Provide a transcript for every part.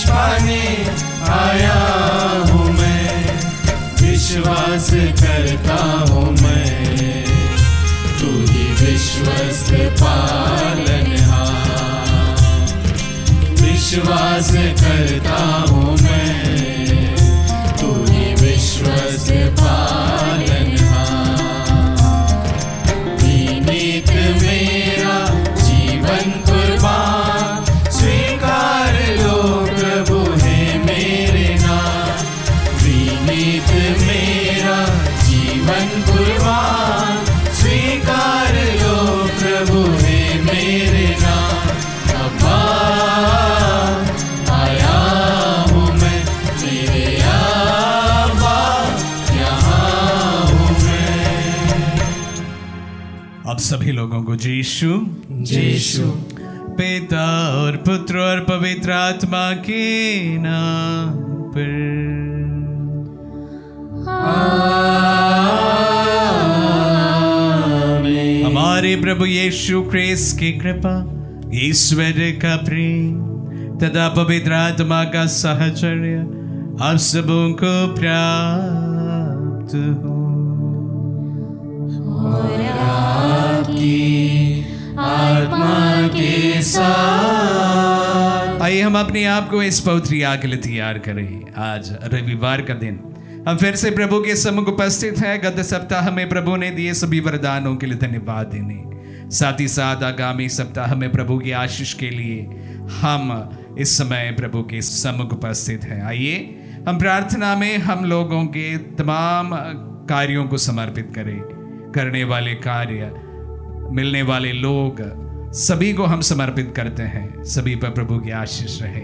पाने आया हूँ मैं, विश्वास करता हूँ मैं, तू ही विश्वस्त पालनहार। विश्वास करता हूँ मैं, तू ही विश्वस्त पालनहार। निमित्त मेरा जीवन कुर्बान, स्वीकार लो प्रभु है मेरे नाम। निमित्त मेरा जीवन कुर्बान, स्वीकार लो प्रभु है मेरे नाम। अब्बा आया हूँ मैं, मेरे अब्बा यहाँ हूँ मैं। अब सभी लोगों को यीशु यीशु पिता और पुत्र और पवित्र आत्मा के नाम पर। आमीन। हमारे प्रभु यीशु क्रिस्त की कृपा, ईश्वर का प्रेम तथा पवित्र आत्मा का साहचर्य आप सबों को प्राप्त हो। और आपकी आत्मा के साथ। आइए हम अपने आप को इस पवित्र याग के लिए तैयार करें। आज रविवार का दिन हम फिर से प्रभु के सम्मुख उपस्थित हैं। गत सप्ताह में प्रभु ने दिए सभी वरदानों के लिए धन्यवाद देने, साथ ही साथ आगामी सप्ताह में प्रभु की आशीष के लिए हम इस समय प्रभु के सम्मुख उपस्थित हैं। आइए हम प्रार्थना में हम लोगों के तमाम कार्यों को समर्पित करें। करने वाले कार्य, मिलने वाले लोग, सभी को हम समर्पित करते हैं। सभी पर प्रभु की आशीष रहे।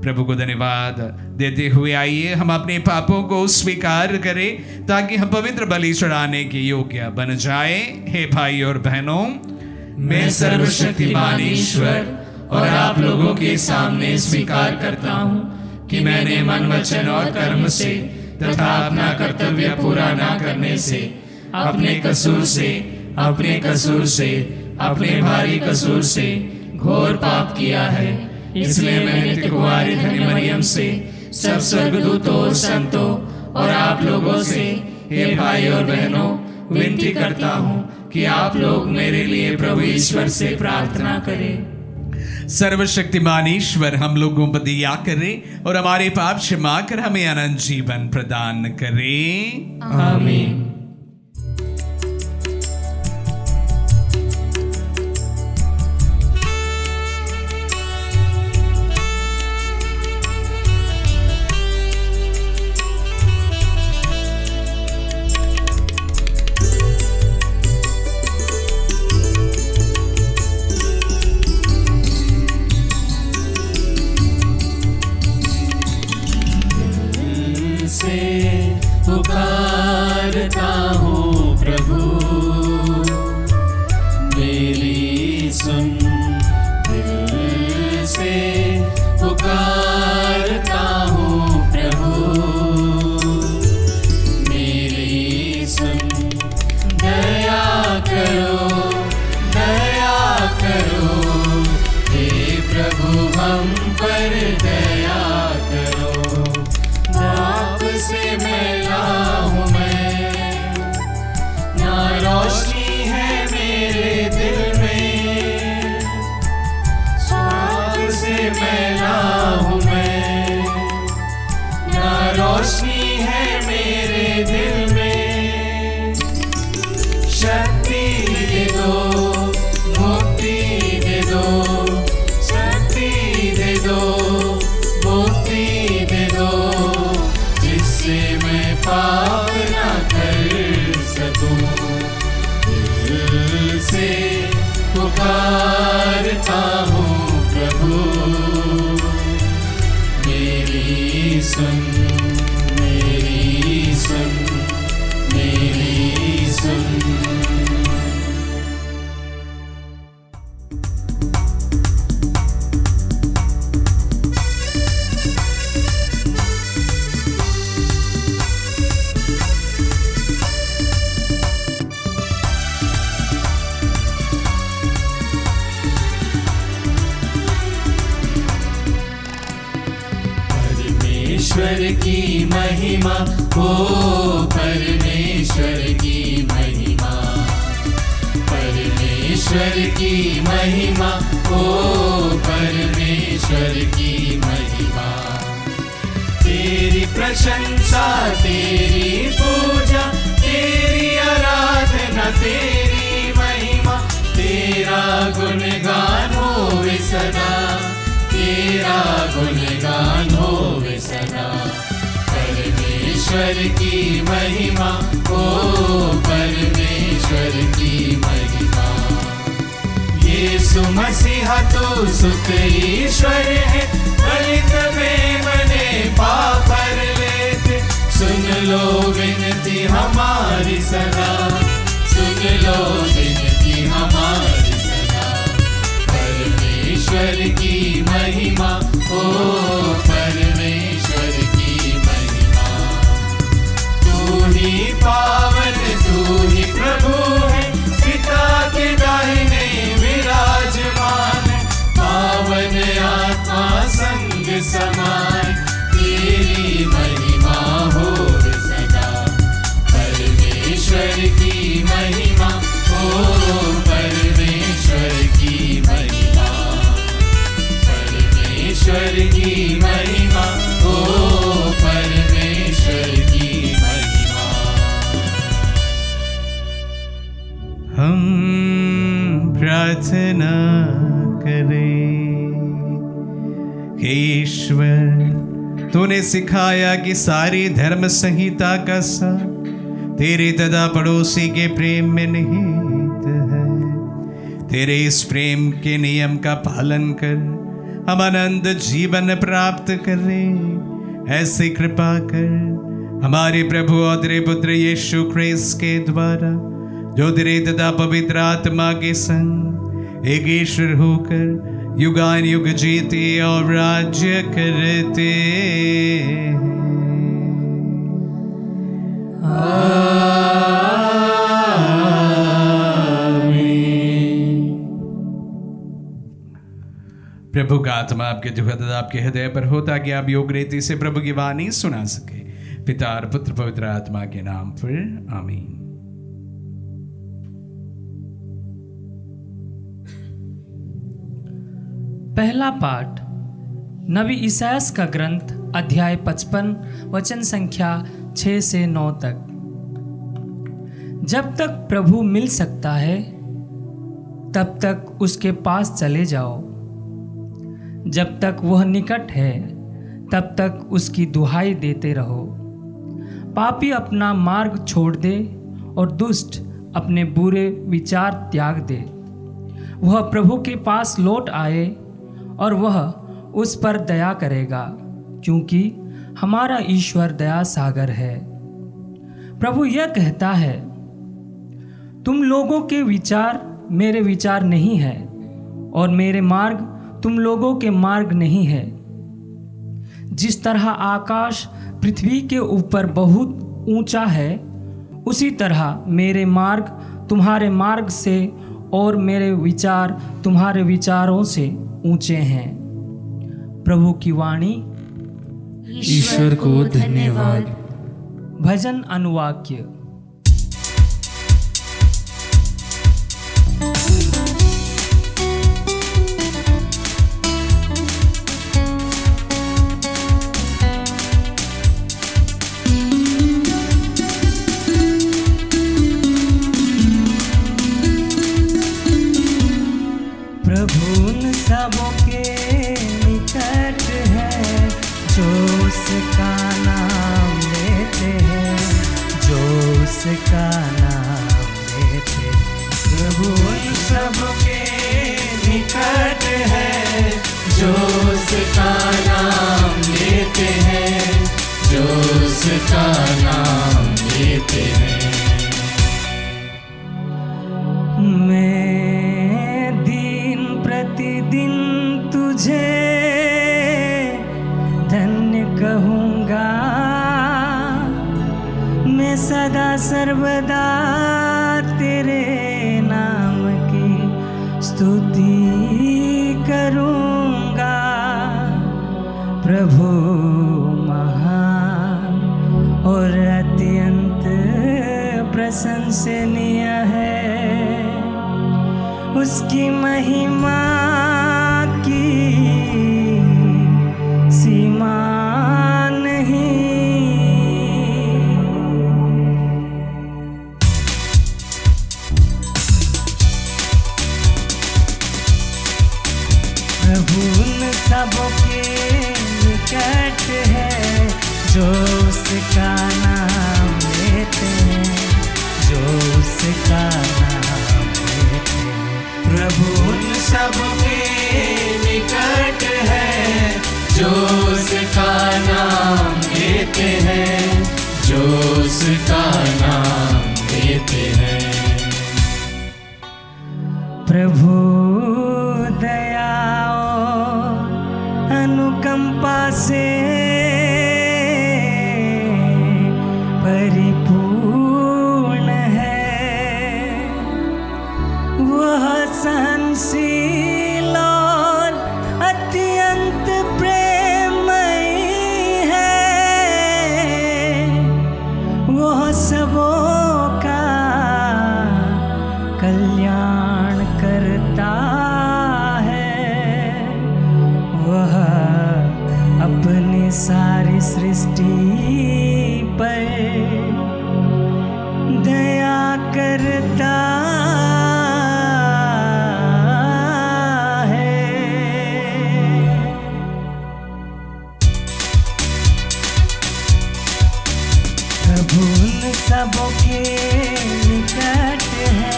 प्रभु को धन्यवाद देते हुए आइए हम अपने पापों को स्वीकार करें ताकि हम पवित्र बलि चढ़ाने के योग्य बन जाए। हे भाई और बहनों, मैं सर्वशक्तिमान ईश्वर और आप लोगों के सामने स्वीकार करता हूँ कि मैंने मन, वचन और कर्म से तथा अपना कर्तव्य पूरा न करने से, अपने कसूर से, अपने भारी कसूर से घोर पाप किया है। इसलिए मैं नित्य कुंवारी धन्य मरियम से, सब स्वर्गदूतों और संतों और आप लोगों से, हे भाई और बहनों, विनती करता हूँ कि आप लोग मेरे लिए प्रभु ईश्वर से प्रार्थना करें। सर्वशक्तिमान ईश्वर हम लोगों पर दया करे और हमारे पाप क्षमा कर हमें अनंत जीवन प्रदान करे। आमीन। पुकारता परमेश्वर की महिमा, ओ परमेश्वर की महिमा, परमेश्वर की महिमा, ओ परमेश्वर की महिमा। तेरी प्रशंसा, तेरी पूजा, तेरी आराधना, तेरी महिमा, तेरा गुणगान होवे सदा, तेरा गुणगान होवे सदा। परमेश्वर की महिमा, ओ परमेश्वर की महिमा। यीशु मसीहा तो सुत ईश्वर है, दलित में मने पाप हर लेते। सुन लो विनती हमारी सदा, सुन लो विनती हमारी सदा। परमेश्वर की महिमा, ओ परमेश्वर की महिमा। तू ही पावन, तू ही प्रभु है, पिता के दाहिने विराजमान है। पावन आत्मा संग समान, तेरी महिमा हो सदा। परमेश्वर की महिमा, ओ परमेश्वर की महिमा, परमेश्वर की महिमा, ओ परमेश्वर की महिमा। हम प्रार्थना करें। हे ईश्वर, तूने सिखाया कि सारी धर्म संहिता का सार तेरे तथा पड़ोसी के प्रेम में निहित है। तेरे इस प्रेम के नियम का पालन कर हम अनंत जीवन प्राप्त करें, ऐसी कृपा कर हमारे प्रभु और तेरे पुत्र यीशु ख्रीस्त के द्वारा, जो तेरे तथा पवित्र आत्मा के संग एक ईश्वर होकर युगान युग जीते और राज्य करते हैं। आमीन। प्रभु का आत्मा आपके दुखद आपके हृदय पर हो, ताकि आप योग रीति से प्रभु की वाणी सुना सके। पिता और पुत्र पवित्र आत्मा के नाम पर आमीन। पहला पाठ नबी ईसायास का ग्रंथ अध्याय 55 वचन संख्या 6 से 9 तक। जब तक प्रभु मिल सकता है तब तक उसके पास चले जाओ, जब तक वह निकट है तब तक उसकी दुहाई देते रहो। पापी अपना मार्ग छोड़ दे और दुष्ट अपने बुरे विचार त्याग दे। वह प्रभु के पास लौट आए और वह उस पर दया करेगा, क्योंकि हमारा ईश्वर दया सागर है। प्रभु यह कहता है, तुम लोगों के विचार मेरे विचार नहीं है और मेरे मार्ग तुम लोगों के मार्ग नहीं है। जिस तरह आकाश पृथ्वी के ऊपर बहुत ऊंचा है, उसी तरह मेरे मार्ग तुम्हारे मार्ग से और मेरे विचार तुम्हारे विचारों से ऊंचे हैं। प्रभु की वाणी। ईश्वर को धन्यवाद। भजन अनुवाक्य। जो उसका नाम लेते हैं, जो प्रशंसनीय है, उसकी महिमा की सीमा नहीं। प्रभु उन सबों के निकट है जो उसका नाम लेते हैं, जो उसका नाम लेते हैं। प्रभु उन सबके निकट है जो उसका नाम लेते हैं, जो उसका नाम लेते हैं। प्रभु दया और अनुकंपा से परिपूर्ण है, वह सहनशील और अत्यंत प्रेममयी है, वह सबों का कल्याण करता है, वह अपनी सारी सृष्टि पर दया करता है। प्रभु उन सबों के निकट है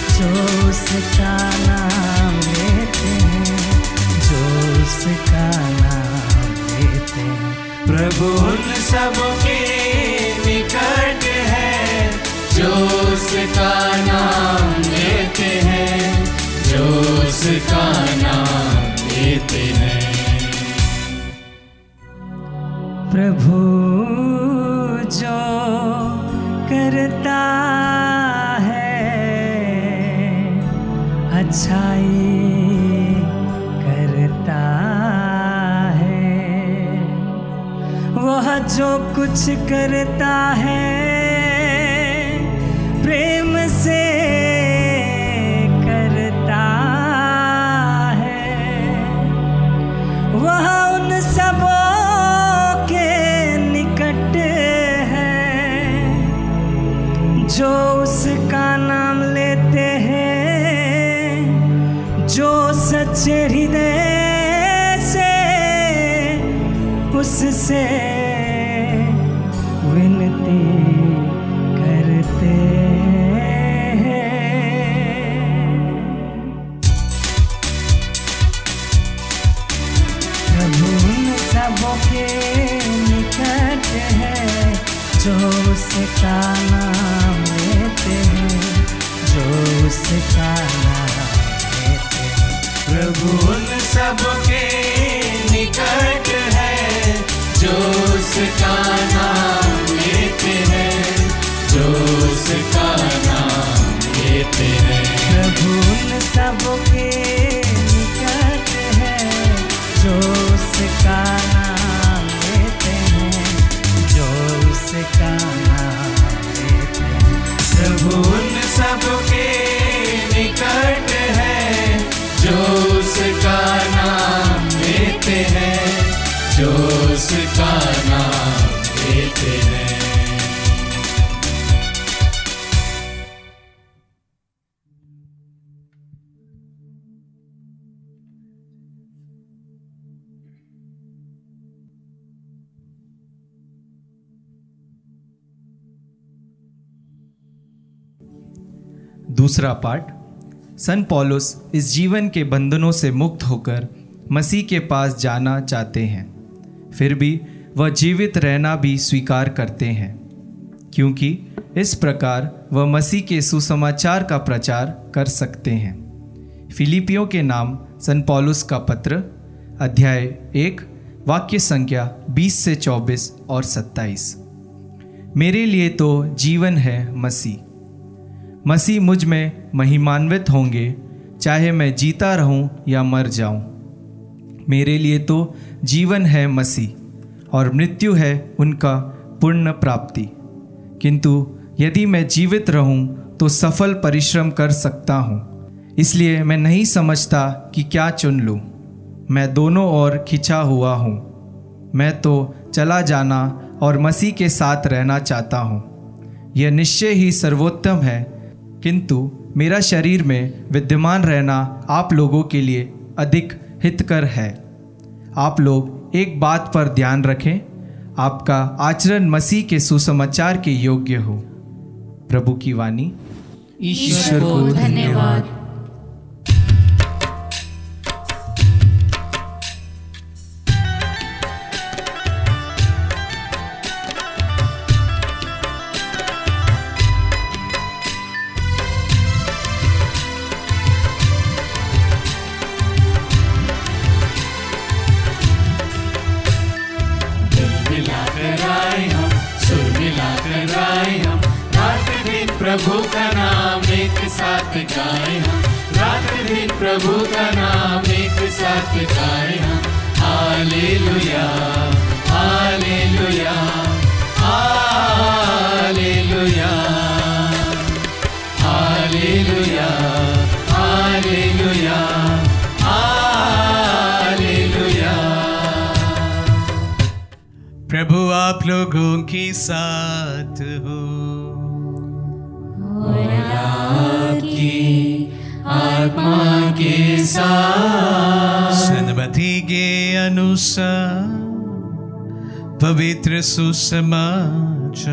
जो उसका नाम लेते हैं, जो उसका नाम लेते हैं। प्रभु उन सबके निकट है जो उसका नाम लेते हैं, जो उसका नाम लेते हैं। प्रभु जो करता है अच्छाई करता है, वह जो कुछ करता है प्रेम से करता है, वह उन सबों के निकट है जो उसका नाम लेते हैं, जो सच्चे हृदय से उससे विनती करते हैं। प्रभु उन सबों के निकट है जो उसका नाम लेते हैं, जो उसका नाम लेते हैं। प्रभु उन सबके निकट है जो उसका नाम लेते हैं, जो उसका नाम लेते हैं। प्रभु उन सबके निकट है जो उसका नाम लेते हैं, जो उसका नाम लेते हैं। प्रभु उन सबके निकट है जो उसका नाम लेते हैं, जो उसका नाम लेते हैं। दूसरा पाठ। सन पौलुस इस जीवन के बंधनों से मुक्त होकर मसीह के पास जाना चाहते हैं, फिर भी वह जीवित रहना भी स्वीकार करते हैं, क्योंकि इस प्रकार वह मसीह के सुसमाचार का प्रचार कर सकते हैं। फिलिपियों के नाम सन पौलुस का पत्र, अध्याय 1, वाक्य संख्या 20 से 24 और 27। मेरे लिए तो जीवन है मसीह, मसीह मुझ में महिमान्वित होंगे, चाहे मैं जीता रहूं या मर जाऊं। मेरे लिए तो जीवन है मसीह और मृत्यु है उनका पुण्य प्राप्ति। किंतु यदि मैं जीवित रहूं तो सफल परिश्रम कर सकता हूं। इसलिए मैं नहीं समझता कि क्या चुन लूं। मैं दोनों ओर खिंचा हुआ हूं। मैं तो चला जाना और मसीह के साथ रहना चाहता हूं। यह निश्चय ही सर्वोत्तम है, किंतु मेरा शरीर में विद्यमान रहना आप लोगों के लिए अधिक हितकर है। आप लोग एक बात पर ध्यान रखें, आपका आचरण मसीह के सुसमाचार के योग्य हो। प्रभु की वाणी। ईश्वर को धन्यवाद। प्रभु का नाम एक साथ गाए हम, रात दिन प्रभु का नाम एक साथ गाए हम। Hallelujah hallelujah hallelujah hallelujah hallelujah hallelujah. प्रभु आप लोगों के साथ हो और आपकी आत्मा के साथ। सन्मति के अनुसार पवित्र सुसमाचार।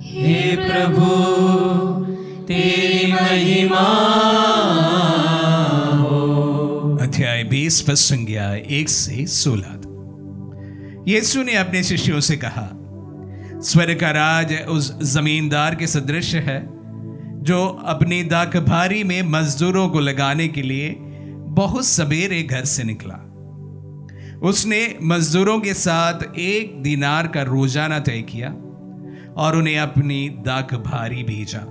हे प्रभु तेरी महिमा हो। अध्याय 20 पद संज्ञा 1 से 16। यीशु ने अपने शिष्यों से कहा, स्वर्ग का राज उस जमींदार के सदृश है जो अपनी दाखभारी में मजदूरों को लगाने के लिए बहुत सवेरे घर से निकला। उसने मजदूरों के साथ 1 दिनार का रोजाना तय किया और उन्हें अपनी दाखभारी भेजा।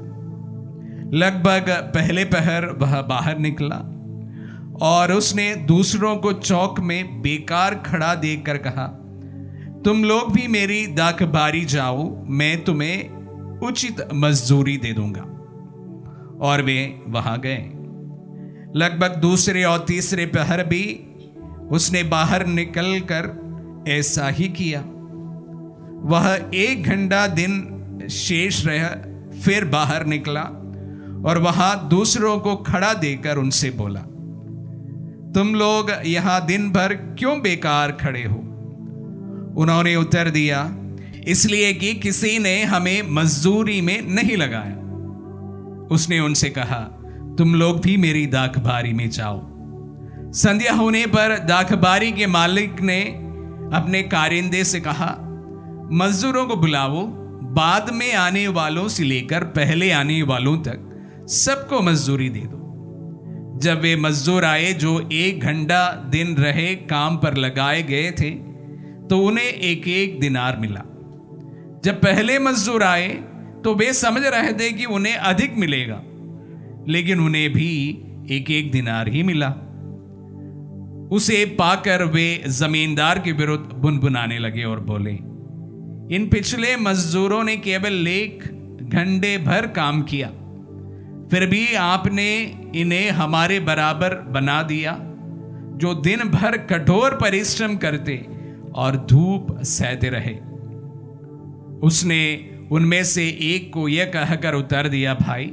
लगभग पहले पहर वह बाहर निकला और उसने दूसरों को चौक में बेकार खड़ा देखकर कहा, तुम लोग भी मेरी दाखबारी जाओ, मैं तुम्हें उचित मजदूरी दे दूंगा। और वे वहां गए। लगभग दूसरे और तीसरे पहर भी उसने बाहर निकलकर ऐसा ही किया। वह 1 घंटा दिन शेष रह फिर बाहर निकला और वहां दूसरों को खड़ा देकर उनसे बोला, तुम लोग यहां दिन भर क्यों बेकार खड़े हो? उन्होंने उत्तर दिया, इसलिए कि किसी ने हमें मजदूरी में नहीं लगाया। उसने उनसे कहा, तुम लोग भी मेरी दाखबारी में जाओ। संध्या होने पर दाखबारी के मालिक ने अपने कारिंदे से कहा, मजदूरों को बुलाओ, बाद में आने वालों से लेकर पहले आने वालों तक सबको मजदूरी दे दो। जब वे मजदूर आए जो 1 घंटा दिन रहे काम पर लगाए गए थे, तो उन्हें 1-1 दिनार मिला। जब पहले मजदूर आए तो वे समझ रहे थे कि उन्हें अधिक मिलेगा, लेकिन उन्हें भी 1-1 दिनार ही मिला। उसे पाकर वे जमींदार के विरुद्ध बुनबुनाने लगे और बोले, इन पिछले मजदूरों ने केवल 1 घंटे भर काम किया, फिर भी आपने इन्हें हमारे बराबर बना दिया, जो दिन भर कठोर परिश्रम करते और धूप सहते रहे। उसने उनमें से एक को यह कहकर उत्तर दिया, भाई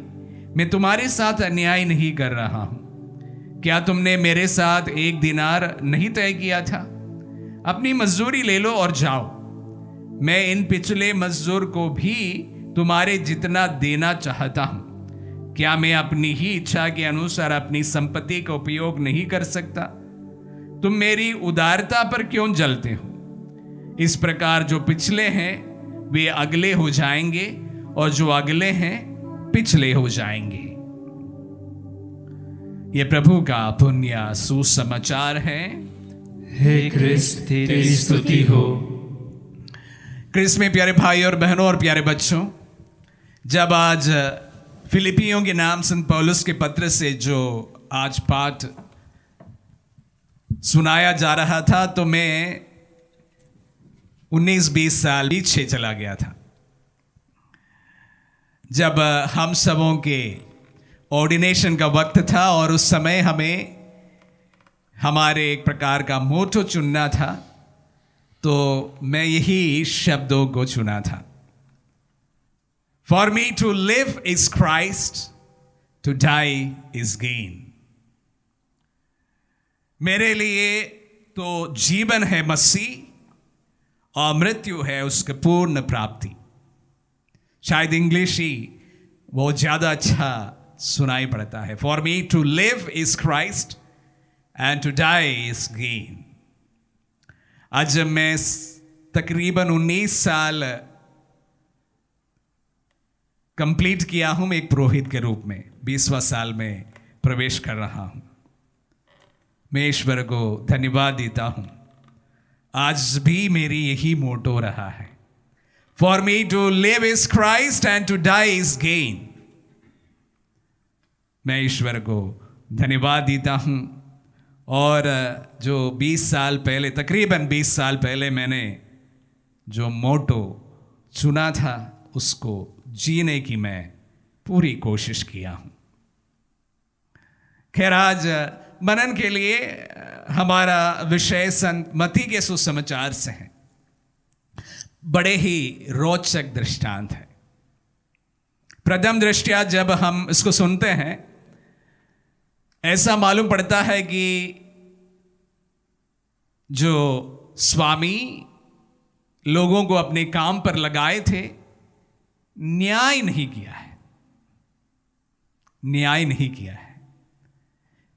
मैं तुम्हारे साथ अन्याय नहीं कर रहा हूं। क्या तुमने मेरे साथ 1 दिनार नहीं तय किया था? अपनी मजदूरी ले लो और जाओ। मैं इन पिछले मजदूर को भी तुम्हारे जितना देना चाहता हूं। क्या मैं अपनी ही इच्छा के अनुसार अपनी संपत्ति का उपयोग नहीं कर सकता? तुम मेरी उदारता पर क्यों जलते हो? इस प्रकार जो पिछले हैं वे अगले हो जाएंगे और जो अगले हैं पिछले हो जाएंगे। ये प्रभु का पुण्य सुसमाचार है। हे क्रिस्त तेरी स्तुति हो। क्रिस्त में प्यारे भाई और बहनों और प्यारे बच्चों, जब आज फिलिपियों के नाम संत पौलुस के पत्र से जो आज पाठ सुनाया जा रहा था, तो मैं 19-20 साल पीछे चला गया था। जब हम सबों के ऑर्डिनेशन का वक्त था और उस समय हमें हमारे एक प्रकार का मोटो चुनना था, तो मैं यही शब्दों को चुना था। For me to live is Christ, to die is gain. मेरे लिए तो जीवन है मसीह और मृत्यु है उसके पूर्ण प्राप्ति। शायद इंग्लिश ही वो ज्यादा अच्छा सुनाई पड़ता है। For me to live is Christ and to die is gain. आज जब मैं तकरीबन 19 साल कंप्लीट किया हूं, मैं एक पुरोहित के रूप में 20वां साल में प्रवेश कर रहा हूं। मैं ईश्वर को धन्यवाद देता हूं। आज भी मेरी यही मोटो रहा है, for me to live is Christ and to die is gain. मैं ईश्वर को धन्यवाद देता हूं। और जो 20 साल पहले, तकरीबन 20 साल पहले मैंने जो मोटो चुना था, उसको जीने की मैं पूरी कोशिश किया हूं। खैर, आज मनन के लिए हमारा विषय संत मत्ती के सुसमाचार से है। बड़े ही रोचक दृष्टांत है। प्रथम दृष्टया जब हम इसको सुनते हैं, ऐसा मालूम पड़ता है कि जो स्वामी लोगों को अपने काम पर लगाए थे, न्याय नहीं किया है। न्याय नहीं किया है,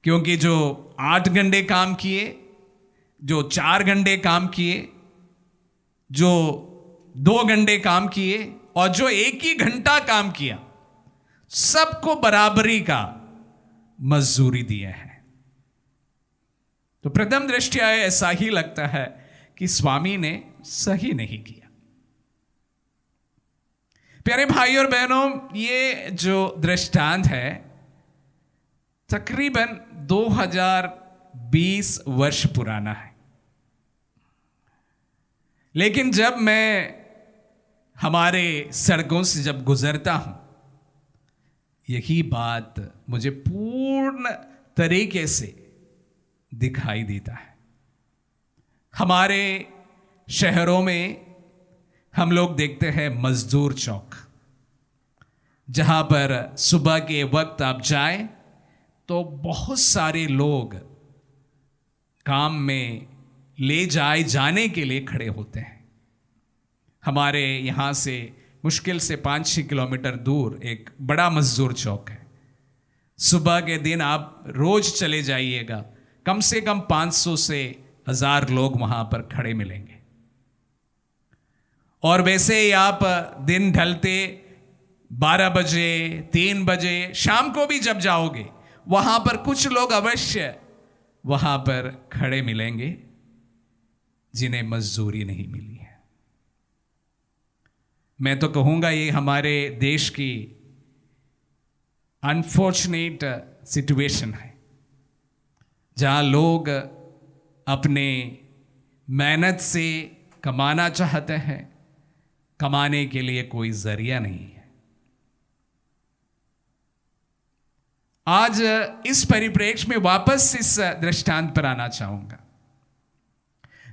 क्योंकि जो 8 घंटे काम किए, जो 4 घंटे काम किए, जो 2 घंटे काम किए और जो 1 ही घंटा काम किया, सबको बराबरी का मजदूरी दिए हैं। तो प्रथम दृष्टया ऐसा ही लगता है कि स्वामी ने सही नहीं किया। प्यारे भाई और बहनों, ये जो दृष्टांत है तकरीबन 2020 वर्ष पुराना है। लेकिन जब मैं हमारे सड़कों से जब गुजरता हूं, यही बात मुझे पूर्ण तरीके से दिखाई देता है। हमारे शहरों में हम लोग देखते हैं मजदूर चौक, जहां पर सुबह के वक्त आप जाएं तो बहुत सारे लोग काम में ले जाने के लिए खड़े होते हैं। हमारे यहाँ से मुश्किल से 5-6 किलोमीटर दूर एक बड़ा मजदूर चौक है। सुबह के दिन आप रोज चले जाइएगा, कम से कम 500 से 1000 लोग वहां पर खड़े मिलेंगे। और वैसे ही आप दिन ढलते 12 बजे, 3 बजे, शाम को भी जब जाओगे, वहां पर कुछ लोग अवश्य वहां पर खड़े मिलेंगे जिन्हें मजदूरी नहीं मिली है। मैं तो कहूंगा ये हमारे देश की अनफॉर्चुनेट सिचुएशन है, जहां लोग अपने मेहनत से कमाना चाहते हैं, कमाने के लिए कोई जरिया नहीं है। आज इस परिप्रेक्ष्य में वापस इस दृष्टांत पर आना चाहूंगा।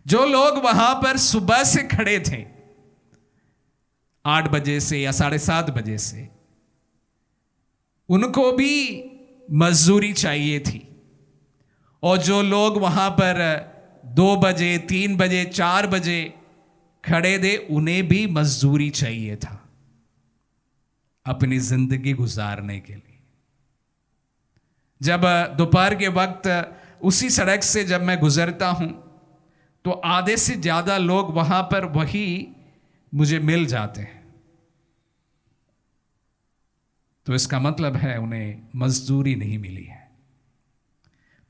जो लोग वहां पर सुबह से खड़े थे 8 बजे से या 7:30 बजे से, उनको भी मजदूरी चाहिए थी। और जो लोग वहां पर 2 बजे, 3 बजे, 4 बजे खड़े थे, उन्हें भी मजदूरी चाहिए था अपनी जिंदगी गुजारने के लिए। जब दोपहर के वक्त उसी सड़क से जब मैं गुजरता हूं, तो आधे से ज्यादा लोग वहां पर वही मुझे मिल जाते हैं। तो इसका मतलब है उन्हें मजदूरी नहीं मिली है।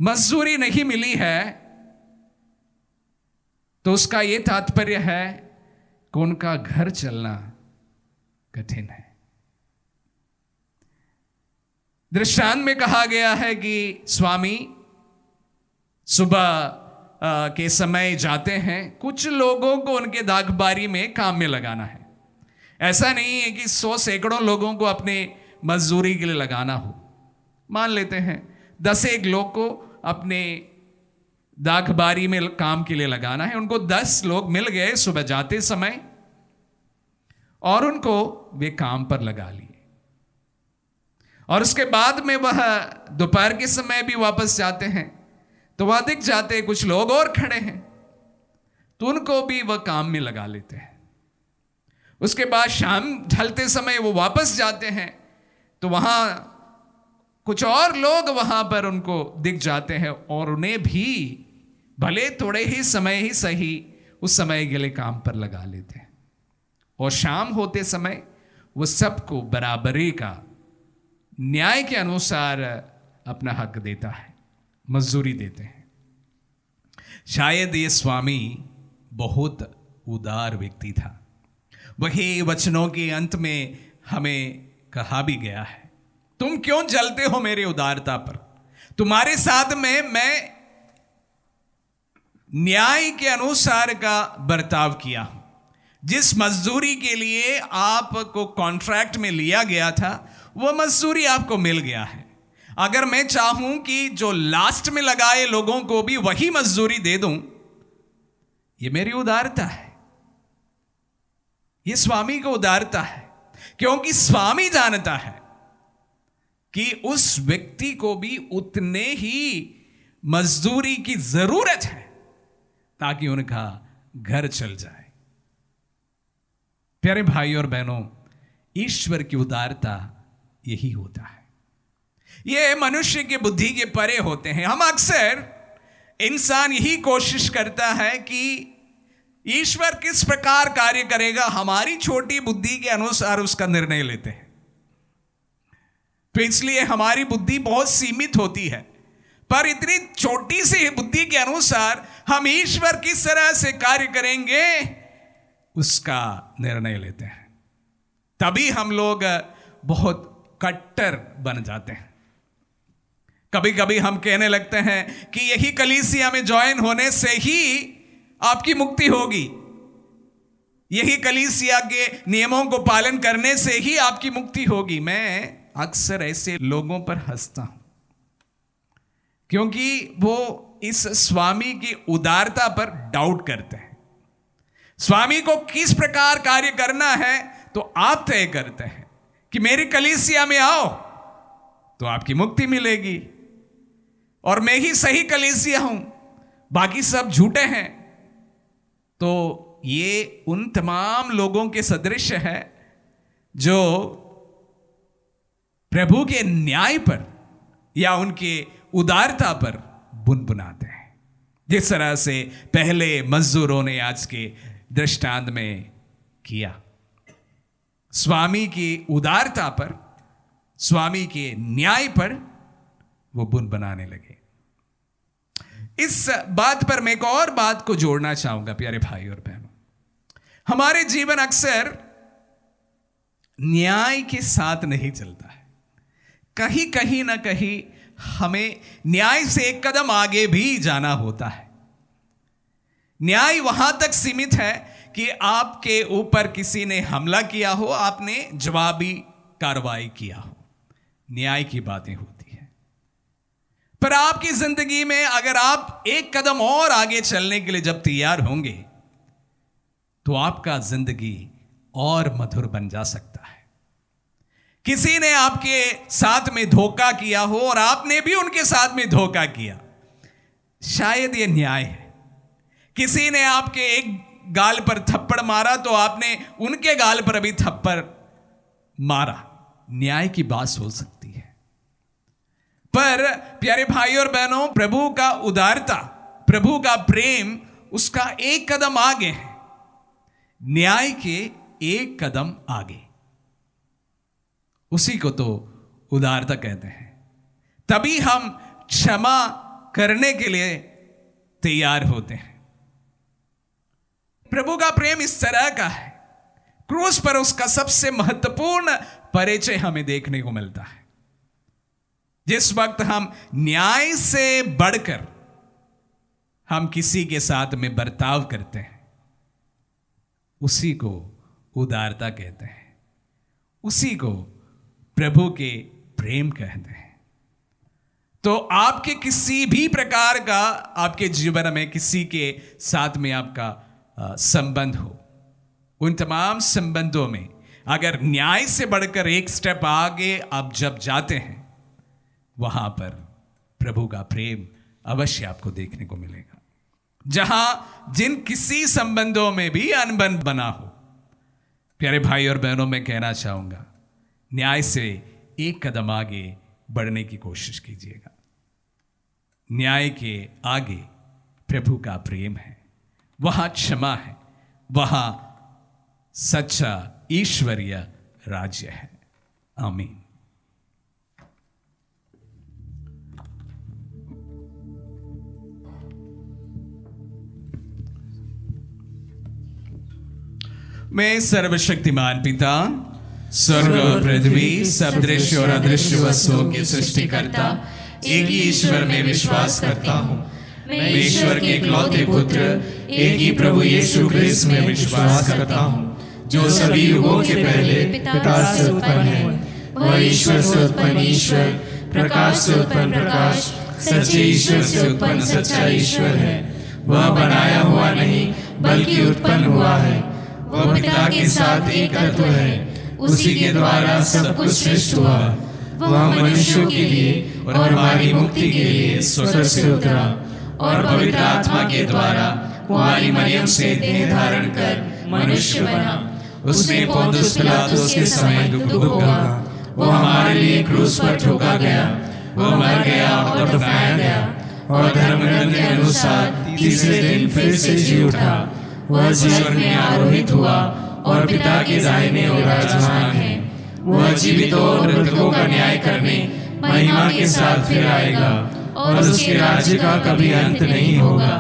मजदूरी नहीं मिली है तो उसका यह तात्पर्य है कि उनका घर चलना कठिन है। दृष्टांत में कहा गया है कि स्वामी सुबह के समय जाते हैं, कुछ लोगों को उनके दागबारी में काम में लगाना है। ऐसा नहीं है कि 100 सैकड़ों लोगों को अपने मजदूरी के लिए लगाना हो। मान लेते हैं 10 एक लोग को अपने दाखबारी में काम के लिए लगाना है। उनको 10 लोग मिल गए सुबह जाते समय और उनको वे काम पर लगा लिए, और उसके बाद में वह दोपहर के समय भी वापस जाते हैं तो वह दिख जाते कुछ लोग और खड़े हैं, तो उनको भी वह काम में लगा लेते हैं। उसके बाद शाम ढलते समय वो वापस जाते हैं तो वहां कुछ और लोग वहां पर उनको दिख जाते हैं और उन्हें भी भले थोड़े ही समय ही सही उस समय के लिए काम पर लगा लेते हैं। और शाम होते समय वो सबको बराबरी का न्याय के अनुसार अपना हक देता है, मजदूरी देते हैं। शायद ये स्वामी बहुत उदार व्यक्ति था। वही वचनों के अंत में हमें कहा भी गया है, तुम क्यों जलते हो मेरे उदारता पर? तुम्हारे साथ में मैं न्याय के अनुसार का बर्ताव किया हूं। जिस मजदूरी के लिए आपको कॉन्ट्रैक्ट में लिया गया था वह मजदूरी आपको मिल गया है। अगर मैं चाहूं कि जो लास्ट में लगाए लोगों को भी वही मजदूरी दे दूं, यह मेरी उदारता है, यह स्वामी को उदारता है। क्योंकि स्वामी जानता है कि उस व्यक्ति को भी उतने ही मजदूरी की जरूरत है ताकि उनका घर चल जाए। प्यारे भाई और बहनों, ईश्वर की उदारता यही होता है। यह मनुष्य के बुद्धि के परे होते हैं। हम अक्सर इंसान यही कोशिश करता है कि ईश्वर किस प्रकार कार्य करेगा, हमारी छोटी बुद्धि के अनुसार उसका निर्णय लेते हैं। तो इसलिए हमारी बुद्धि बहुत सीमित होती है, पर इतनी छोटी सी बुद्धि के अनुसार हम ईश्वर किस तरह से कार्य करेंगे उसका निर्णय लेते हैं। तभी हम लोग बहुत कट्टर बन जाते हैं। कभी कभी हम कहने लगते हैं कि यही कलीसिया में ज्वाइन होने से ही आपकी मुक्ति होगी, यही कलीसिया के नियमों को पालन करने से ही आपकी मुक्ति होगी। मैं अक्सर ऐसे लोगों पर हंसता हूं क्योंकि वो इस स्वामी की उदारता पर डाउट करते हैं। स्वामी को किस प्रकार कार्य करना है तो आप तय करते हैं कि मेरी कलीसिया में आओ तो आपकी मुक्ति मिलेगी, और मैं ही सही कलीसिया हूं, बाकी सब झूठे हैं। तो ये उन तमाम लोगों के सदृश है जो प्रभु के न्याय पर या उनके उदारता पर बुनबुनाते हैं, जिस तरह से पहले मजदूरों ने आज के दृष्टांत में किया। स्वामी की उदारता पर, स्वामी के न्याय पर वो बुनबुनाने लगे। इस बात पर मैं एक और बात को जोड़ना चाहूंगा प्यारे भाई और बहनों। हमारे जीवन अक्सर न्याय के साथ नहीं चलता है। कहीं कहीं ना कहीं हमें न्याय से एक कदम आगे भी जाना होता है। न्याय वहां तक सीमित है कि आपके ऊपर किसी ने हमला किया हो, आपने जवाबी कार्रवाई किया हो, न्याय की बातें होती है। पर आपकी जिंदगी में अगर आप एक कदम और आगे चलने के लिए जब तैयार होंगे तो आपका जिंदगी और मधुर बन जा सकता है। किसी ने आपके साथ में धोखा किया हो और आपने भी उनके साथ में धोखा किया, शायद यह न्याय है। किसी ने आपके एक गाल पर थप्पड़ मारा तो आपने उनके गाल पर भी थप्पड़ मारा, न्याय की बात हो सकती है। पर प्यारे भाई और बहनों, प्रभु का उदारता, प्रभु का प्रेम उसका एक कदम आगे है, न्याय के एक कदम आगे। उसी को तो उदारता कहते हैं। तभी हम क्षमा करने के लिए तैयार होते हैं। प्रभु का प्रेम इस तरह का है, क्रूस पर उसका सबसे महत्वपूर्ण परिचय हमें देखने को मिलता है। जिस वक्त हम न्याय से बढ़कर हम किसी के साथ में बर्ताव करते हैं, उसी को उदारता कहते हैं, उसी को प्रभु के प्रेम कहते हैं। तो आपके किसी भी प्रकार का आपके जीवन में किसी के साथ में आपका संबंध हो, उन तमाम संबंधों में अगर न्याय से बढ़कर एक स्टेप आगे आप जब जाते हैं, वहां पर प्रभु का प्रेम अवश्य आपको देखने को मिलेगा। जहां जिन किसी संबंधों में भी अनबन बना हो, प्यारे भाई और बहनों, मैं कहना चाहूंगा, न्याय से एक कदम आगे बढ़ने की कोशिश कीजिएगा। न्याय के आगे प्रभु का प्रेम है, वहां क्षमा है, वहां सच्चा ईश्वरीय राज्य है। आमीन। मैं सर्वशक्तिमान पिता, स्वर्ग और पृथ्वी, सब दृश्य और अदृश्य वस्तुओं के सृष्टिकर्ता एक ही ईश्वर में विश्वास करता हूँ। मैं ईश्वर के इकलौते पुत्र एक ही प्रभु यीशु ख्रिस्त में विश्वास करता हूँ, जो सभी युगों के पहले पिता से उत्पन्न है। वह ईश्वर से उत्पन्न ईश्वर, प्रकाश से उत्पन्न प्रकाश, सच्चे ईश्वर से उत्पन्न सच्चा ईश्वर है। वह बनाया हुआ नहीं बल्कि उत्पन्न हुआ है। वह पिता के साथ एक तत्व है, उसी के द्वारा सब कुछ सृष्टि हुआ। वह मनुष्यों के लिए और हमारी मुक्ति के लिए स्वर्ग से उतरा और पवित्र आत्मा के द्वारा कुंवारी मरियम से देह धारण कर मनुष्य बना। उसने पोंतुस पिलातुस के समय दुख भोगा। वो हमारे लिए क्रूस पर ठोका गया। वो मर गया और दफनाया गया और धर्मग्रंथ के अनुसार तीसरे दिन फिर से जी उठा। वह स्वर्ग में आरोहित हुआ और पिता के दाहिने ओर विराजमान है। वह जीवितों और मृतकों का न्याय करने महिमा के साथ फिर आएगा और उसके राज्य का कभी अंत नहीं होगा।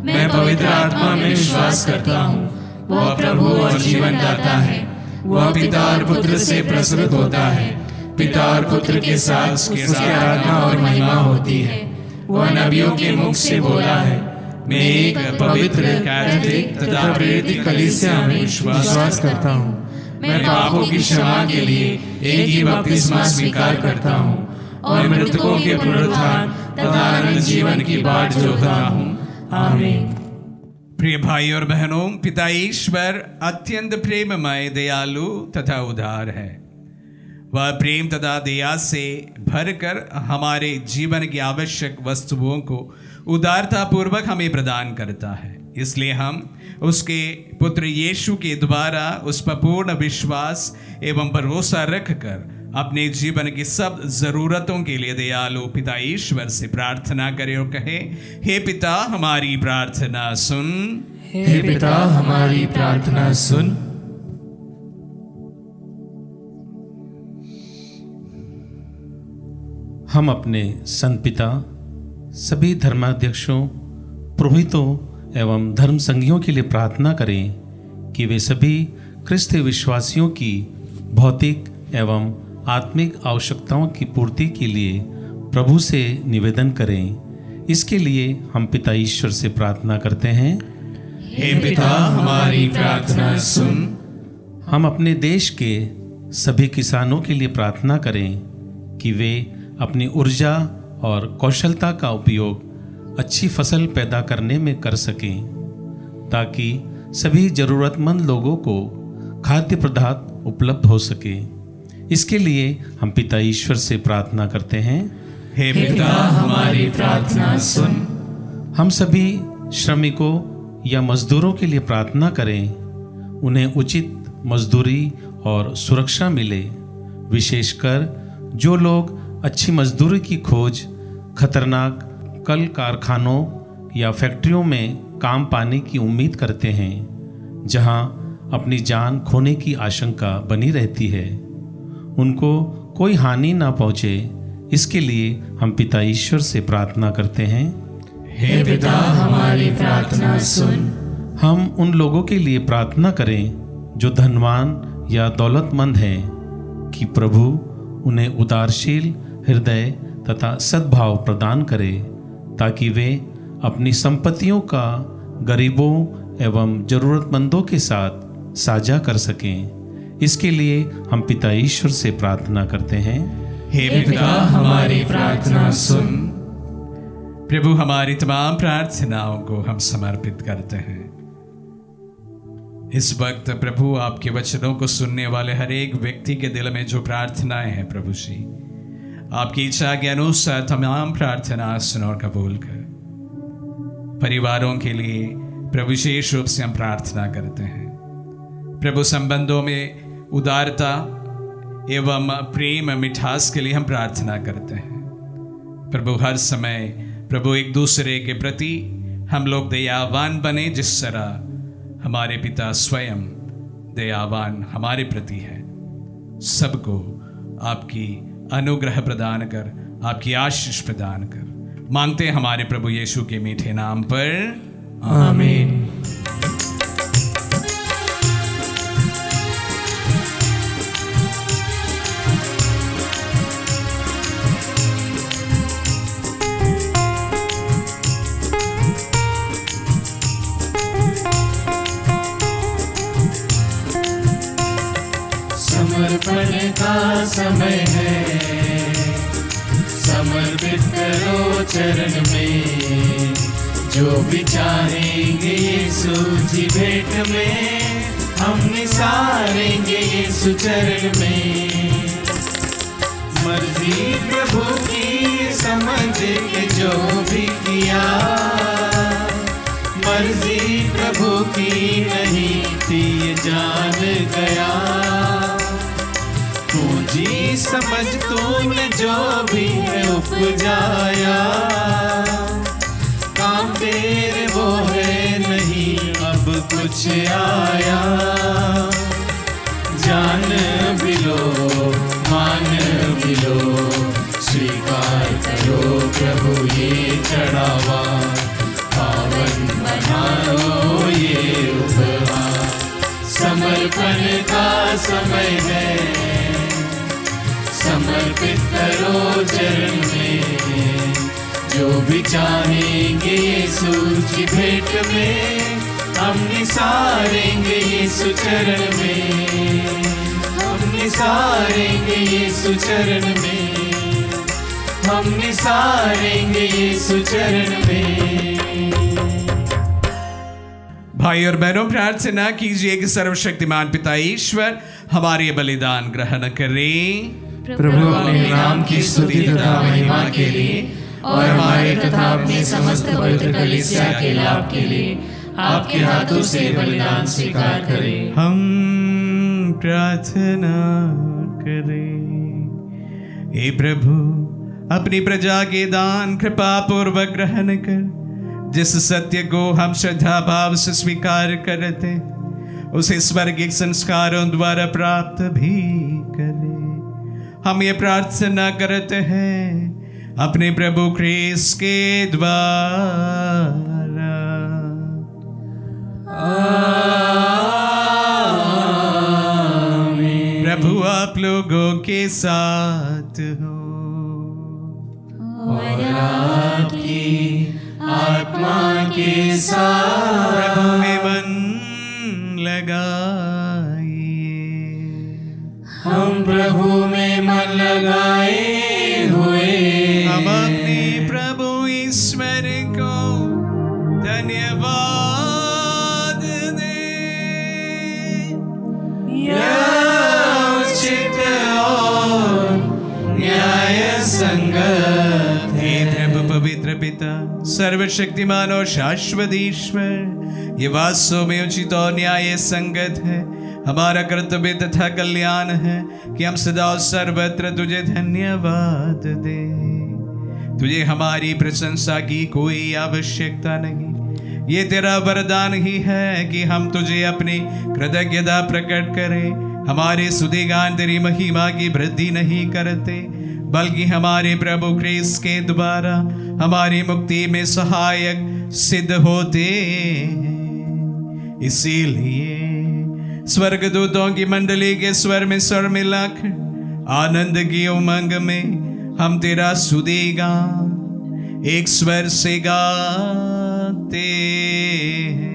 मैं पवित्र आत्मा में विश्वास करता हूँ। वह प्रभु और जीवन दाता है। वह पिता और पुत्र से प्रसुत होता है। पिता और पुत्र के साथ उसकी आराधना और महिमा होती है। वह नबियों के मुख से बोला है। मैं एक पवित्र कैथोलिक तथा प्रेरित कलीसिया में विश्वास करता हूँ। मैं पापों की क्षमा के लिए एक ही बपतिस्मा स्वीकार करता हूँ और मृतकों के पुनरुत्थान तथा अनंत जीवन की बाट जोहता हूँ। आमीन। प्रिय भाई और बहनों, पिता ईश्वर अत्यंत प्रेममय, दयालु तथा उदार है। वह प्रेम तथा दया से भरकर हमारे जीवन की आवश्यक वस्तुओं को उदारता पूर्वक हमें प्रदान करता है। इसलिए हम उसके पुत्र यीशु के द्वारा उस पर पूर्ण विश्वास एवं भरोसा रखकर अपने जीवन की सब जरूरतों के लिए दयालु पिता ईश्वर से प्रार्थना करें और कहे, हे पिता हमारी प्रार्थना सुन। हे पिता हमारी प्रार्थना सुन। हम अपने संत पिता, सभी धर्माध्यक्षों, पुरोहितों एवं धर्म संघियों के लिए प्रार्थना करें कि वे सभी ख्रिस्त विश्वासियों की भौतिक एवं आत्मिक आवश्यकताओं की पूर्ति के लिए प्रभु से निवेदन करें। इसके लिए हम पिता ईश्वर से प्रार्थना करते हैं। हे पिता हमारी प्रार्थना सुन। हम अपने देश के सभी किसानों के लिए प्रार्थना करें कि वे अपनी ऊर्जा और कौशलता का उपयोग अच्छी फसल पैदा करने में कर सकें, ताकि सभी जरूरतमंद लोगों को खाद्य पदार्थ उपलब्ध हो सके। इसके लिए हम पिता ईश्वर से प्रार्थना करते हैं। हे पिता हमारी प्रार्थना सुन। हम सभी श्रमिकों या मजदूरों के लिए प्रार्थना करें, उन्हें उचित मजदूरी और सुरक्षा मिले। विशेषकर जो लोग अच्छी मजदूरी की खोज खतरनाक कल कारखानों या फैक्ट्रियों में काम पाने की उम्मीद करते हैं, जहां अपनी जान खोने की आशंका बनी रहती है, उनको कोई हानि ना पहुंचे। इसके लिए हम पिता ईश्वर से प्रार्थना करते हैं। हे पिता हमारी प्रार्थना सुन। हम उन लोगों के लिए प्रार्थना करें जो धनवान या दौलतमंद हैं, कि प्रभु उन्हें उदारशील हृदय तथा सद्भाव प्रदान करे, ताकि वे अपनी संपत्तियों का गरीबों एवं जरूरतमंदों के साथ साझा कर सकें। इसके लिए हम पिता ईश्वर से प्रार्थना करते हैं। हे पिता, हमारी प्रार्थना सुन। प्रभु, हमारी तमाम प्रार्थनाओं को हम समर्पित करते हैं। इस वक्त प्रभु, आपके वचनों को सुनने वाले हर एक व्यक्ति के दिल में जो प्रार्थनाएं हैं प्रभु जी, आपकी इच्छा के अनुसार तमाम प्रार्थना सुन और कबूल कर। परिवारों के लिए प्रभु विशेष रूप से हम प्रार्थना करते हैं। प्रभु, संबंधों में उदारता एवं प्रेम मिठास के लिए हम प्रार्थना करते हैं। प्रभु, हर समय प्रभु एक दूसरे के प्रति हम लोग दयावान बने, जिस तरह हमारे पिता स्वयं दयावान हमारे प्रति है। सबको आपकी अनुग्रह प्रदान कर, आपकी आशीष प्रदान कर, मांगते हैं हमारे प्रभु यीशु के मीठे नाम पर, आमीन। समर्पण का समय है, समर्पित करो चरण में। जो भी चाहेंगे यीशु जी भेंट में, हम निसारेंगे यीशु चरण में। मर्जी प्रभु की समझ के जो भी किया, मर्जी प्रभु की नहीं थी ये जान गया। पूंजी समझ तूने जो भी है उपजाया, काम तेरे वो है नहीं अब कुछ आया। जान भी लो मान भी लो, स्वीकार करो प्रभु ये चढ़ावा, पावन बना लो ये उपहार। समर्पण का समय है, समर्पित करो चरण में। जो भी चाहेंगे यीशु की भेंट में, हम निसारेंगे यीशु चरण में। हम निसारेंगे यीशु चरण में, हम निसारेंगे यीशु चरण में। भाई और बहनों, प्रार्थना कीजिए कि सर्वशक्तिमान पिता ईश्वर हमारे बलिदान ग्रहण करें। प्रभु अपने नाम की स्तुति तथा महिमा के लिए और हमारे तथा अपने समस्त पवित्र कलीसिया के लाभ के लिए आपके हाथों से बलिदान स्वीकार करें। हम प्रार्थना करें। हे प्रभु, अपनी प्रजा के दान कृपा पूर्वक ग्रहण कर, जिस सत्य को हम श्रद्धा भाव से स्वीकार करते उसे स्वर्गिक संस्कारों द्वारा प्राप्त भी करें। हम ये प्रार्थना करते हैं अपने प्रभु क्रिस्त के द्वारा। आमीन। प्रभु आप लोगों के साथ हो और आपकी आत्मा के साथ। प्रभु में मन लगाइए। हम प्रभु में मन लगाए हुए, हम अपने प्रभु ईश्वर को धन्यवाद दें। यह उचित और न्याय संगत हे प्रभु पवित्र पिता, सर्वशक्तिमान और शाश्वत ईश्वर, ये वास्तव में उचित और न्याय संगत है, हमारा कर्तव्य तथा कल्याण है कि हम सदा और सर्वत्र तुझे धन्यवाद दें। तुझे हमारी प्रशंसा की कोई आवश्यकता नहीं। ये तेरा वरदान ही है कि हम तुझे अपनी कृतज्ञता प्रकट करें। हमारे स्तुतिगान तेरी महिमा की वृद्धि नहीं करते, बल्कि हमारे प्रभु क्रिस्त के द्वारा हमारी मुक्ति में सहायक सिद्ध होते हैं। इसीलिए स्वर्गदूतों की मंडली के स्वर में स्वर मिलाकर आनंद की उमंग में हम तेरा स्तुतिगान एक स्वर से गाते हैं।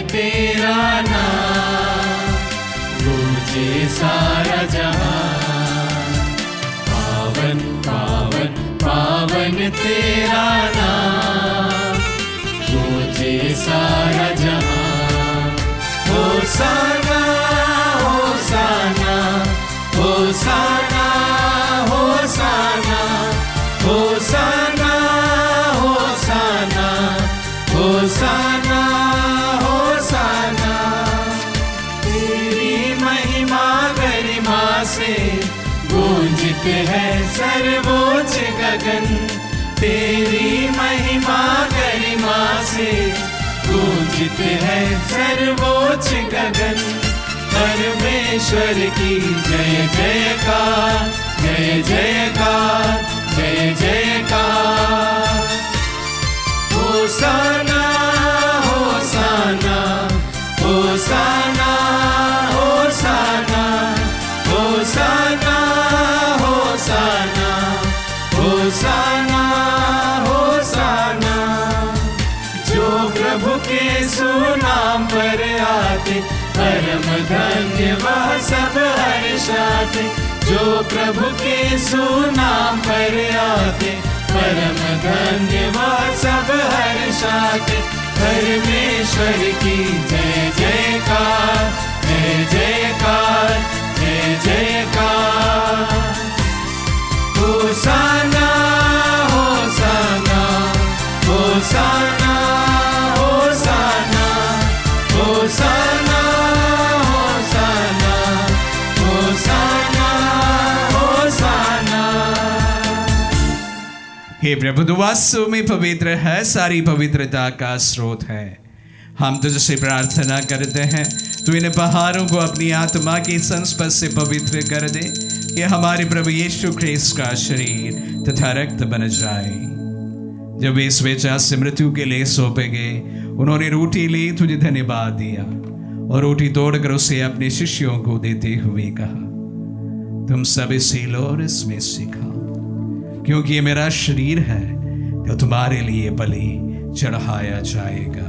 तेरा नाम, गूंजे सारा जहां। पावन पावन पावन तेरा नाम, गूंजे सारा जहां। होसाना होसाना होसाना होसाना होसाना होसाना होसाना होसाना। तेरी महिमा गरिमा से गूंजते हैं सर्वोच्च गगन। तेरी महिमा गरिमा से गूंजते हैं सर्वोच्च गगन। परमेश्वर की जय जयकार, जय जयकार, जय जयकार। होसाना होसाना होसाना होसाना होसाना होसाना होसाना होसाना। जो प्रभु के सुनाम पर आते, परम धन्य वह सब हर्षाते। जो प्रभु के सुनाम पर आते, परम धन्य वह सब हर्षाते। परमेश्वर की जय जयकार, जय जयकार, जय जयकार। होसाना होसाना होसाना होसाना होसाना होसाना होसाना होसाना। हे प्रभु, तू वास्तव में पवित्र है, सारी पवित्रता का स्रोत है। हम तुझसे प्रार्थना करते हैं, तू इन पहाड़ों को अपनी आत्मा के संस्पर्श से पवित्र कर दे, कि हमारे प्रभु यीशु ख्रीस्त का शरीर तथा रक्त बन जाए। जब वे स्वेच्छा से मृत्यु के लिए सौंपे गए, उन्होंने रोटी ली, तुझे धन्यवाद दिया और रोटी तोड़कर उसे अपने शिष्यों को देते हुए कहा, तुम सब इसे लो और इसमें से खाओ, क्योंकि ये मेरा शरीर है जो तुम्हारे लिए बलि चढ़ाया जाएगा।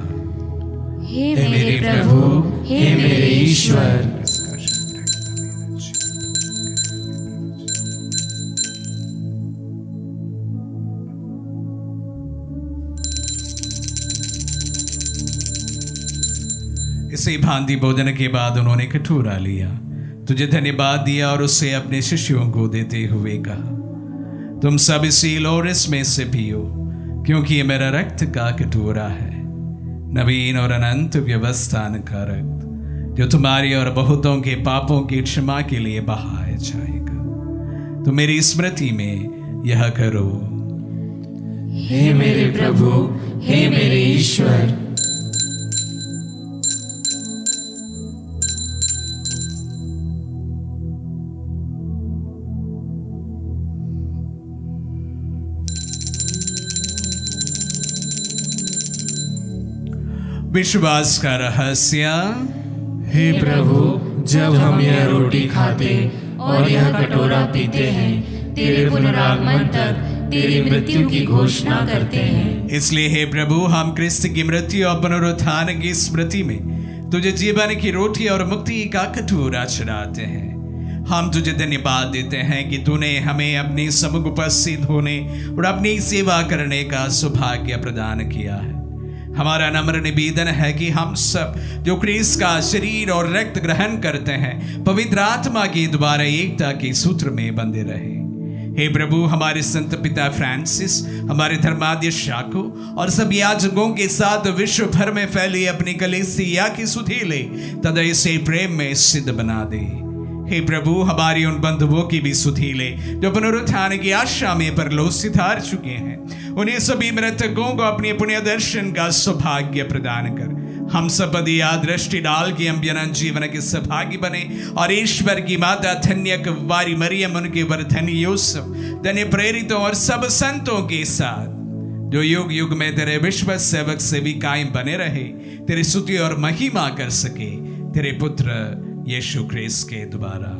हे मेरे प्रभु, हे मेरे ईश्वर। इसी भांति भोजन के बाद उन्होंने कटोरा लिया, तुझे धन्यवाद दिया और उसे अपने शिष्यों को देते हुए कहा, तुम सब इसे लो और इसमें से पियो, क्योंकि ये मेरा रक्त का कटोरा है, नवीन और अनंत व्यवस्थान का रक्त, जो तुम्हारी और बहुतों के पापों की क्षमा के लिए बहाया जाएगा। तो मेरी स्मृति में यह करो। हे मेरे प्रभु, हे मेरे ईश्वर। विश्वास का रहस्य। हे प्रभु, जब हम यह रोटी खाते और यह कटोरा पीते हैं, तेरे पुनरागमन तक तेरी मृत्यु की घोषणा करते हैं। इसलिए हे प्रभु, हम क्रिस्त की मृत्यु और पुनरुत्थान की स्मृति में तुझे जीवन की रोटी और मुक्ति का कटोरा चढ़ाते हैं। हम तुझे धन्यवाद देते हैं कि तूने हमें अपने सम्मुख उपस्थित होने और अपनी सेवा करने का सौभाग्य प्रदान किया है। हमारा नम्र निवेदन है कि हम सब जो क्रिस्त का शरीर और रक्त ग्रहण करते हैं, पवित्र आत्मा के द्वारा एकता के सूत्र में बंधे रहे। हे प्रभु, हमारे संत पिता फ्रांसिस, हमारे धर्माध्यक्ष शाको और सब याजकों के साथ विश्व भर में फैली अपनी कलीसिया की सुधीले तदय से प्रेम में सिद्ध बना दे। हे प्रभु, हमारी उन बंधुओं की भी सुधीले जो पुनरुत्थान की आशा में परलोक सिधार चुके हैं, उन्हें सभी मृतकों को अपने पुण्य दर्शन का सौभाग्य प्रदान कर हम सब दिया दृष्टि डाल के हम अनंत जीवन के सौभागी बने और ईश्वर की माता धन्य कुंवारी मरियम, उनके वरधनी यूसुफ, धन्य प्रेरितों और सब संतों के साथ जो युग युग में तेरे विश्व सेवक से भी कायम बने रहे, तेरी स्तुति और महिमा कर सके तेरे पुत्र यीशु ख्रीस्त के द्वारा।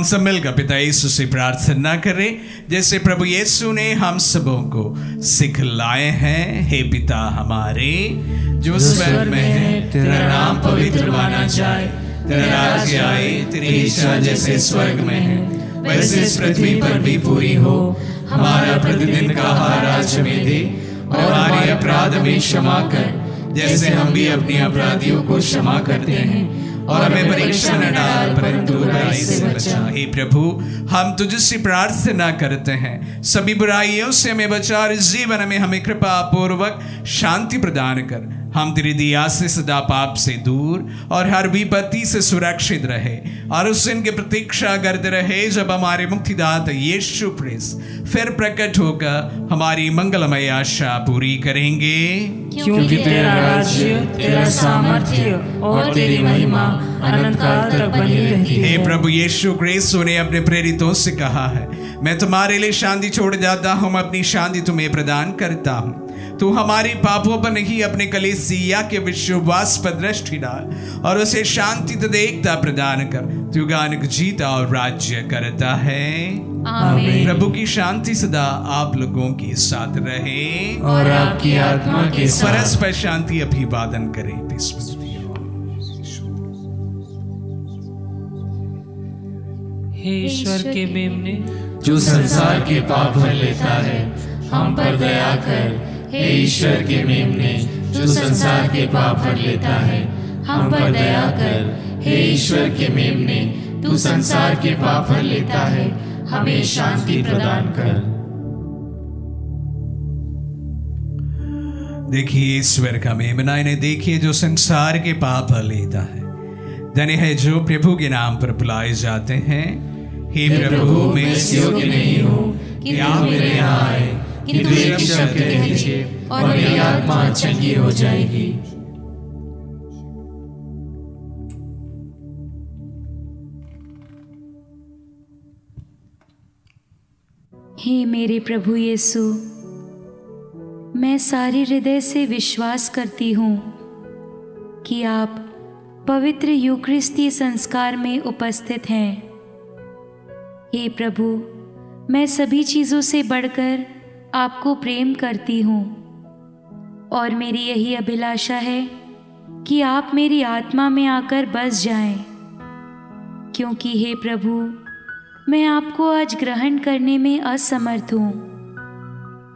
हम सब मिलकर पिता यीशु से प्रार्थना करें जैसे प्रभु यीशु ने हम सबों को सिखलाए हैं। हे पिता हमारे जो स्वर्ग में है, तेरा नाम पवित्र माना जाए, तेरा राज्य आए, तेरी इच्छा जैसे स्वर्ग में है वैसे इस पृथ्वी पर भी पूरी हो। हमारा प्रतिदिन का आहार आज हमें दे और हमारे अपराध में क्षमा कर जैसे हम भी अपने अपराधियों को क्षमा करते हैं, और हमें परीक्षा न डाल परंतु बुराई से बचा। हे प्रभु हम तुझसे प्रार्थना करते हैं सभी बुराइयों से हमें बचा और इस जीवन में हमें कृपा पूर्वक शांति प्रदान कर। हम तेरी दया से सदा पाप से दूर और हर विपत्ति से सुरक्षित रहे और उस दिन की प्रतीक्षा करते रहे जब हमारे मुक्तिदाता यीशु क्रिस्त फिर प्रकट होकर हमारी मंगलमय आशा पूरी करेंगे। क्योंकि तेरा राज्य, तेरा सामर्थ्य और तेरी महिमा अनंत काल तक बनी रहती है। हे प्रभु यीशु क्रिस्त ने अपने प्रेरितों से कहा है, मैं तुम्हारे लिए शांति छोड़ जाता हूँ, अपनी शांति तुम्हें प्रदान करता हूँ। तू हमारे पापों पर नहीं अपने कलीसिया के विश्वास पर दृष्टि डाल और उसे शांति तथा एकता प्रदान कर। तू गानिक जीता और राज्य करता है। आमीन। प्रभु की शांति सदा आप लोगों के साथ रहे और आपकी आत्मा के साथ। परस्पर शांति अभिवादन करें। हे ईश्वर के मेमने जो संसार के पाप भर लेता है, हम पर दया कर। हे ईश्वर के मेमने जो संसार के पाप भर लेता है, हम पर दया कर। हे ईश्वर के मेमने तू संसार के पाप भर लेता है, हमें शांति प्रदान कर। देखिए ईश्वर का मेमना, इन्हें देखिए जो संसार के पाप भर लेता है। धन्य है जो प्रभु के नाम पर बुलाए जाते हैं। हे प्रभु मैं इस योग्य नहीं हूँ कि आप मेरे यहाँ आए, किंतु एक शब्द कह दीजिए और मेरी आत्मा चंगी हो जाएगी। हे मेरे प्रभु यीशु, मैं सारे हृदय से विश्वास करती हूँ कि आप पवित्र यूकरिस्ती संस्कार में उपस्थित हैं। हे प्रभु, मैं सभी चीज़ों से बढ़कर आपको प्रेम करती हूँ और मेरी यही अभिलाषा है कि आप मेरी आत्मा में आकर बस जाएं, क्योंकि हे प्रभु मैं आपको आज ग्रहण करने में असमर्थ हूँ।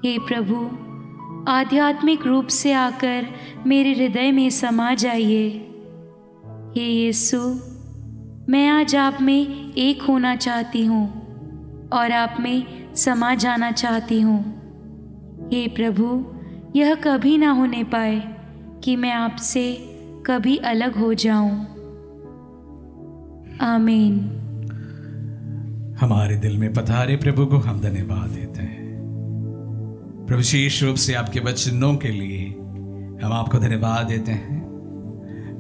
हे प्रभु आध्यात्मिक रूप से आकर मेरे हृदय में समा जाइए। हे यीशु, मैं आज आप में एक होना चाहती हूँ और आप में समा जाना चाहती हूँ। हे प्रभु, यह कभी ना होने पाए कि मैं आपसे कभी अलग हो जाऊं। आमीन। हमारे दिल में पधारे प्रभु को हम धन्यवाद देते हैं। प्रभु विशेष रूप से आपके वचनों के लिए हम आपको धन्यवाद देते हैं।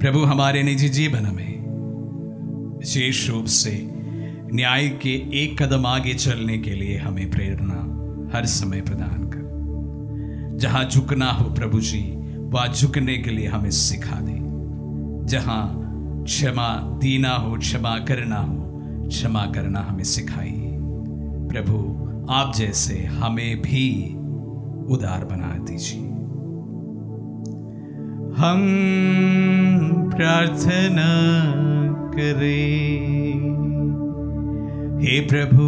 प्रभु हमारे निजी जीवन में विशेष रूप से न्याय के एक कदम आगे चलने के लिए हमें प्रेरणा हर समय प्रदान कर। जहां झुकना हो प्रभु जी, वहां झुकने के लिए हमें सिखा दे। जहां क्षमा देना हो, क्षमा करना हो, क्षमा करना हमें सिखाइए। प्रभु आप जैसे हमें भी उदार बना दीजिए। हम प्रार्थना करें। हे प्रभु,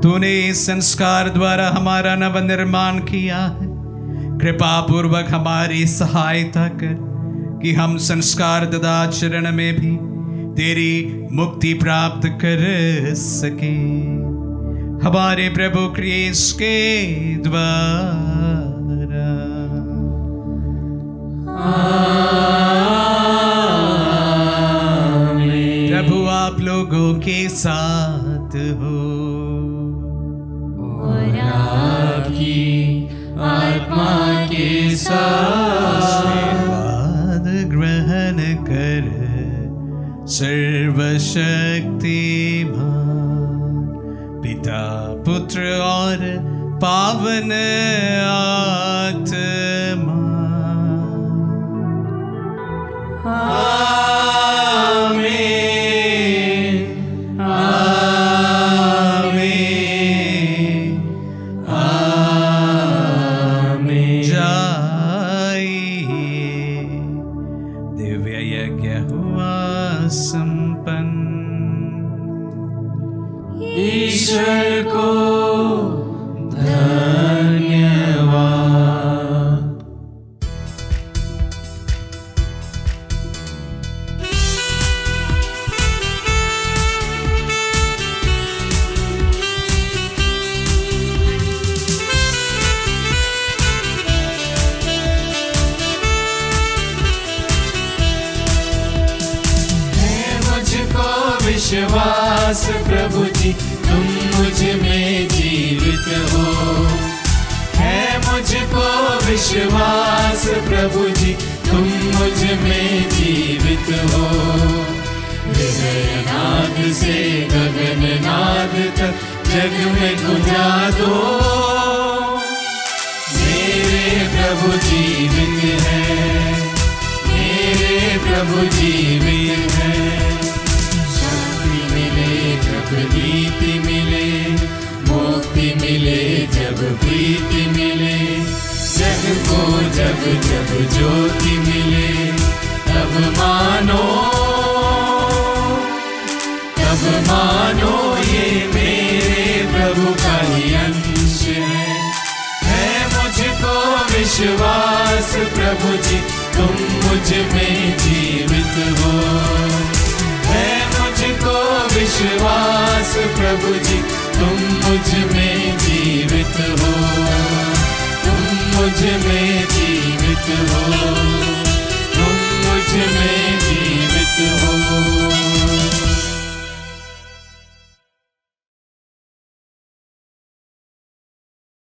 तूने इस संस्कार द्वारा हमारा नव निर्माण किया है। कृपा पूर्वक हमारी सहायता कर कि हम संस्कार तथा आचरण में भी तेरी मुक्ति प्राप्त कर सके। हमारे प्रभु क्रिस्त के द्वारा। आमीन। प्रभु आप लोगों के साथ हो और आपकी आत्मा के साथ। आशीर्वाद ग्रहण कर सर्वशक्तिमान पिता पुत्र और पावन आत्मा। आमीन। ईश्वर को धन्यवाद। विश्वास प्रभु जी तुम मुझ में जीवित हो, है मुझको विश्वास प्रभु जी तुम मुझ में जीवित हो। हृदय नाद से गगन नाद तक जग में गुंजा दो, मेरे प्रभु जीवित है, मेरे प्रभु जीवित है। जब नीति मिले, मुक्ति मिले, जब प्रीति मिले, जग को जब जब ज्योति मिले, तब मानो ये मेरे प्रभु का ही अंश है मुझको विश्वास प्रभु जी तुम मुझ में जीवित हो, है मुझको विश्वास प्रभु जी तुम मुझ में जीवित हो, तुम मुझ में